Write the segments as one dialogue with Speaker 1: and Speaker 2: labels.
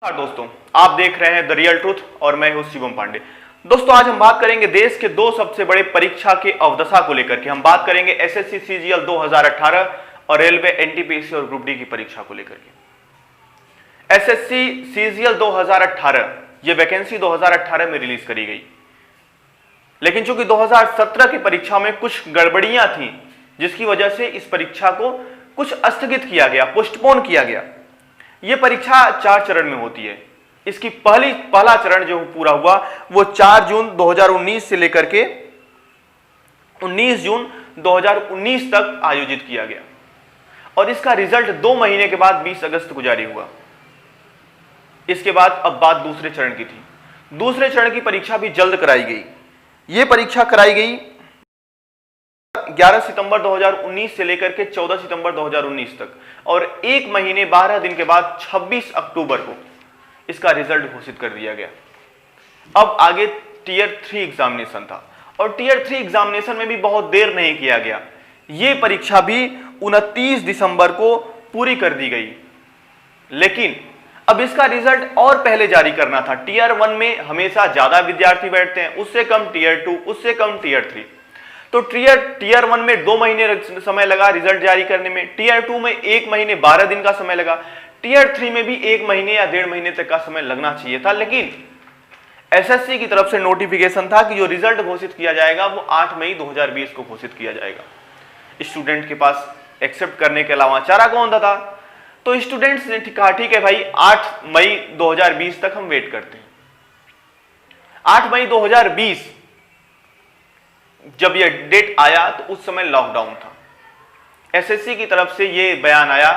Speaker 1: नमस्कार दोस्तों, आप देख रहे हैं द रियल ट्रूथ और मैं हूं शिवम पांडे। दोस्तों, आज हम बात करेंगे देश के दो सबसे बड़े परीक्षा के अवदशा को लेकर के। हम बात करेंगे एसएससी सीजीएल 2018 और रेलवे एनटीपीसी और ग्रुप डी की परीक्षा को लेकर के। एसएससी सीजीएल 2018 ये वैकेंसी 2018 में रिलीज करी गई, लेकिन चूंकि 2017 की परीक्षा में कुछ गड़बड़ियां थी, जिसकी वजह से इस परीक्षा को कुछ स्थगित किया गया, पोस्टपोन किया गया। यह परीक्षा 4 चरण में होती है। इसकी पहला चरण जो पूरा हुआ वो 4 जून 2019 से लेकर के 19 जून 2019 तक आयोजित किया गया और इसका रिजल्ट 2 महीने के बाद 20 अगस्त को जारी हुआ। इसके बाद अब बात दूसरे चरण की थी। दूसरे चरण की परीक्षा भी जल्द कराई गई। यह परीक्षा कराई गई 11 सितंबर 2019 से लेकर के 14 सितंबर 2019 तक और 1 महीने 12 दिन के बाद 26 अक्टूबर को इसका रिजल्ट घोषित कर दिया गया। अब आगे टीयर 3 एग्जामिनेशन था और टीयर 3 एग्जामिनेशन में भी बहुत देर नहीं किया गया। यह परीक्षा भी 29 दिसंबर को पूरी कर दी गई, लेकिन अब इसका रिजल्ट और पहले जारी करना था। टीयर 1 में हमेशा ज्यादा विद्यार्थी बैठते हैं, उससे कम टीयर 2, उससे कम टीयर 3। तो टीयर 1 में 2 महीने समय लगा रिजल्ट जारी करने में, टीयर 2 में 1 महीने 12 दिन का समय लगा, टीयर 3 में भी 1 महीने या 1.5 महीने तक का समय लगना चाहिए था। लेकिन एसएससी की तरफ से नोटिफिकेशन था कि जो रिजल्ट घोषित किया जाएगा वो 8 मई 2020 को घोषित किया जाएगा। स्टूडेंट के पास एक्सेप्ट करने के अलावा चारा कौन था? तो स्टूडेंट्स ने कहा ठीक है भाई, 8 मई 2020 तक हम वेट करते हैं। 8 मई 2020 जब यह डेट आया तो उस समय लॉकडाउन था। एसएससी की तरफ से यह बयान आया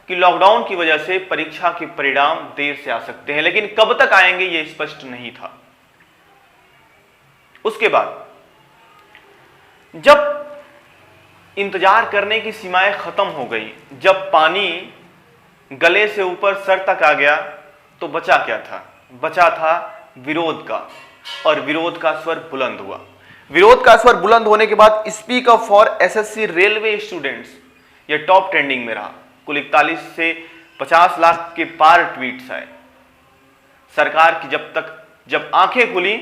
Speaker 1: कि लॉकडाउन की वजह से परीक्षा के परिणाम देर से आ सकते हैं, लेकिन कब तक आएंगे यह स्पष्ट नहीं था। उसके बाद जब इंतजार करने की सीमाएं खत्म हो गई, जब पानी गले से ऊपर सर तक आ गया, तो बचा क्या था? बचा था विरोध का, और विरोध का स्वर बुलंद हुआ। विरोध का स्वर बुलंद होने के बाद speak up for SSC railway students ये टॉप ट्रेंडिंग में रहा। कुल 41 से 50 लाख के पार ट्वीट्स आए। सरकार की जब आंखें खुली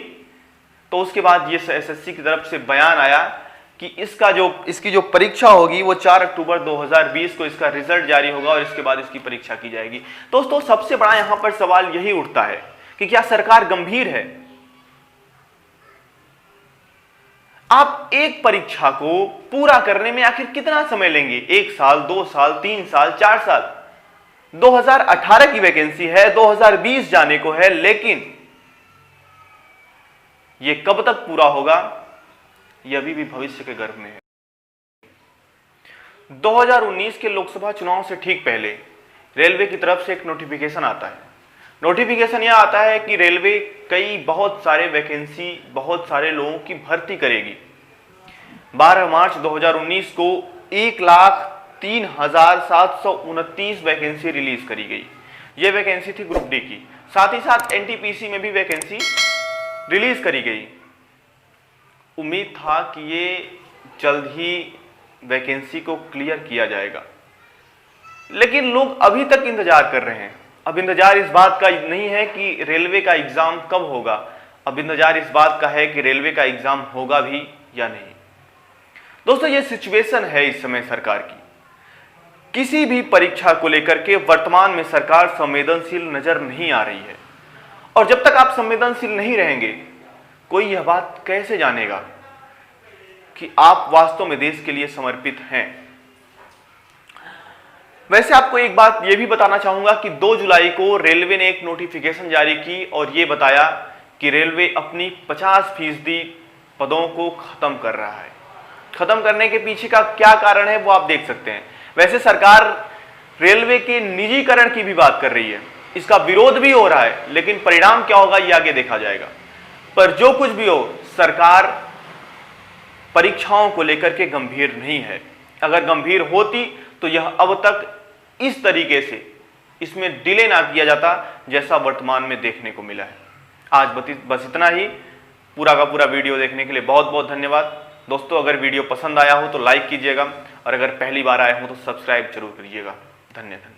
Speaker 1: तो उसके बाद ये एसएससी की तरफ से बयान आया कि इसकी जो परीक्षा होगी वो 4 अक्टूबर 2020 को इसका रिजल्ट जारी होगा और इसके बाद इसकी परीक्षा की जाएगी। दोस्तों, सबसे बड़ा यहां पर सवाल यही उठता है कि क्या सरकार गंभीर है? आप एक परीक्षा को पूरा करने में आखिर कितना समय लेंगे? 1 साल, 2 साल, 3 साल, 4 साल? 2018 की वैकेंसी है, 2020 जाने को है, लेकिन यह कब तक पूरा होगा यह अभी भी भविष्य के गर्भ में है। 2019 के लोकसभा चुनाव से ठीक पहले रेलवे की तरफ से एक नोटिफिकेशन आता है। नोटिफिकेशन यह आता है कि रेलवे बहुत सारे वैकेंसी, बहुत सारे लोगों की भर्ती करेगी। 12 मार्च 2019 को 1,03,729 वैकेंसी रिलीज करी गई। यह वैकेंसी थी ग्रुप डी की। साथ ही साथ एनटीपीसी में भी वैकेंसी रिलीज करी गई। उम्मीद था कि ये जल्द ही वैकेंसी को क्लियर किया जाएगा, लेकिन लोग अभी तक इंतजार कर रहे हैं। अब इंतजार इस बात का नहीं है कि रेलवे का एग्जाम कब होगा, अब इंतजार इस बात का है कि रेलवे का एग्जाम होगा भी या नहीं। दोस्तों, ये सिचुएशन है इस समय सरकार की। किसी भी परीक्षा को लेकर के वर्तमान में सरकार संवेदनशील नजर नहीं आ रही है, और जब तक आप संवेदनशील नहीं रहेंगे, कोई यह बात कैसे जानेगा कि आप वास्तव में देश के लिए समर्पित हैं। वैसे आपको एक बात यह भी बताना चाहूंगा कि 2 जुलाई को रेलवे ने एक नोटिफिकेशन जारी की और यह बताया कि रेलवे अपनी 50% पदों को खत्म कर रहा है। खत्म करने के पीछे का क्या कारण है वो आप देख सकते हैं। वैसे सरकार रेलवे के निजीकरण की भी बात कर रही है, इसका विरोध भी हो रहा है, लेकिन परिणाम क्या होगा ये आगे देखा जाएगा। पर जो कुछ भी हो, सरकार परीक्षाओं को लेकर के गंभीर नहीं है। अगर गंभीर होती तो यह अब तक इस तरीके से इसमें डिले ना किया जाता जैसा वर्तमान में देखने को मिला है। आज बस इतना ही। पूरा का पूरा वीडियो देखने के लिए बहुत बहुत धन्यवाद। दोस्तों, अगर वीडियो पसंद आया हो तो लाइक कीजिएगा और अगर पहली बार आए हो तो सब्सक्राइब जरूर करिएगा। धन्यवाद।